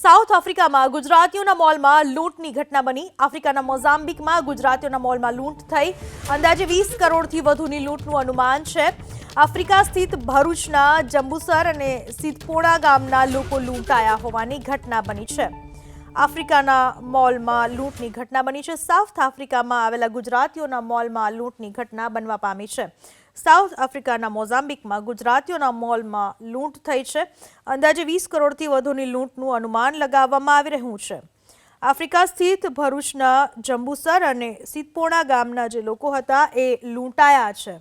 South આફ્રિકામાં ગુજરાતીઓના મોલમાં લૂંટની ઘટના બની। આફ્રિકાના મોઝામ્બિકમાં ગુજરાતીઓના મોલમાં લૂંટ થઈ। અંદાજે 20 કરોડથી વધુની લૂંટનું અનુમાન છે। આફ્રિકા સ્થિત ભરૂચના જંબુસર અને સિદ્ધપોણા ગામના લોકો લૂંટાયા હોવાની ઘટના બની છે। આફ્રિકાના મોલમાં લૂંટની ઘટના બની છે। સાઉથ આફ્રિકામાં આવેલા ગુજરાતીઓના મોલમાં લૂંટની ઘટના બનવા પામી છે। સાઉથ આફ્રિકાના મોઝામ્બિકમાં ગુજરાતીઓના મોલમાં લૂંટ થઈ છે। અંદાજે 20 કરોડથી વધુની લૂંટનું અનુમાન લગાવવામાં આવી રહ્યું છે। આફ્રિકા સ્થિત ભરૂચના જંબુસર અને સિદ્ધપોણા ગામના જે લોકો હતા એ લૂંટાયા છે।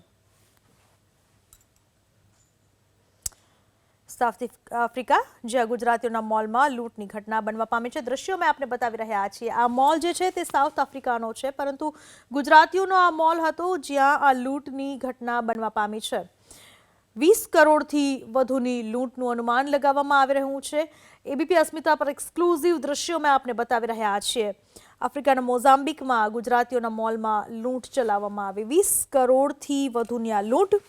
સાઉથ આફ્રિકા જ્યાં ગુજરાતીઓના મોલમાં લૂંટની ઘટના બનવા પામી છે। દ્રશ્યો મેં આપને બતાવી રહ્યા છીએ। આ મોલ જે છે તે સાઉથ આફ્રિકાનો છે, પરંતુ ગુજરાતીઓનો આ મોલ હતો જ્યાં આ લૂંટની ઘટના બનવા પામી છે। 20 કરોડથી વધુની લૂંટનું અનુમાન લગાવવામાં આવી રહ્યું છે। એબીપી અસ્મિતા પર એક્સક્લુઝિવ દ્રશ્યો મેં આપને બતાવી રહ્યા છીએ। આફ્રિકાના મોઝામ્બિકમાં ગુજરાતીઓના મોલમાં લૂંટ ચલાવવામાં આવી। 20 કરોડથી વધુની આ લૂંટ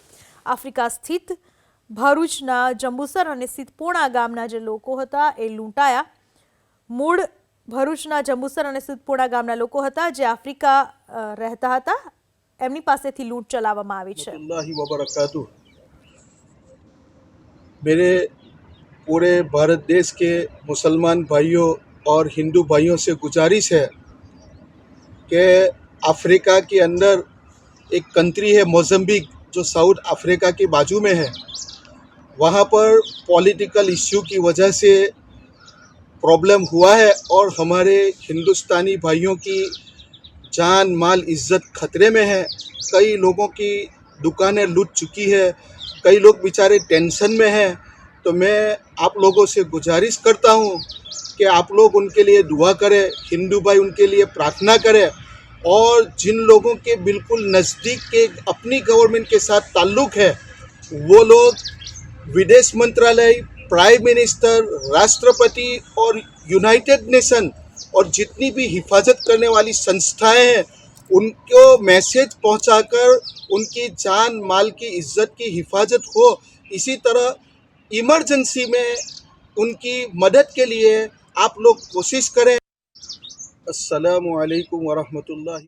આફ્રિકા સ્થિત ભરૂચના જંબુસર અને સિદ્ધપોણા ગામના જે લોકો હતા એ લૂંટાયા। મૂળ ભરૂચના જંબુસર અને સિદ્ધપોણા ગામના લોકો હતા જે આફ્રિકા રહેતા હતા, એમની પાસેથી લૂંટ ચલાવવામાં આવી છે। मेरे पूरे भारत देश के मुसलमान भाइयों और हिंदू भाइयों से गुजारिश है कि अफ्रीका के अंदर एक कंट्री है मोज़म्बिक, जो साउथ अफ्रीका के बाजू में है। वहाँ पर पॉलिटिकल इश्यू की वजह से प्रॉब्लम हुआ है और हमारे हिंदुस्तानी भाइयों की जान माल इज़्ज़त खतरे में है। कई लोगों की दुकानें लूट चुकी है, कई लोग बेचारे टेंशन में हैं। तो मैं आप लोगों से गुजारिश करता हूँ कि आप लोग उनके लिए दुआ करें, हिंदू भाई उनके लिए प्रार्थना करें। और जिन लोगों के बिल्कुल नज़दीक के अपनी गवर्नमेंट के साथ ताल्लुक़ है, वो लोग विदेश मंत्रालय, प्राइम मिनिस्टर, राष्ट्रपति और यूनाइटेड नेशन और जितनी भी हिफाजत करने वाली संस्थाएं हैं, उनको मैसेज पहुंचाकर उनकी जान माल की इज़्ज़त की हिफाजत हो। इसी तरह इमरजेंसी में उनकी मदद के लिए आप लोग कोशिश करें। अस्सलामु अलैकुम वरहमतुल्लाह।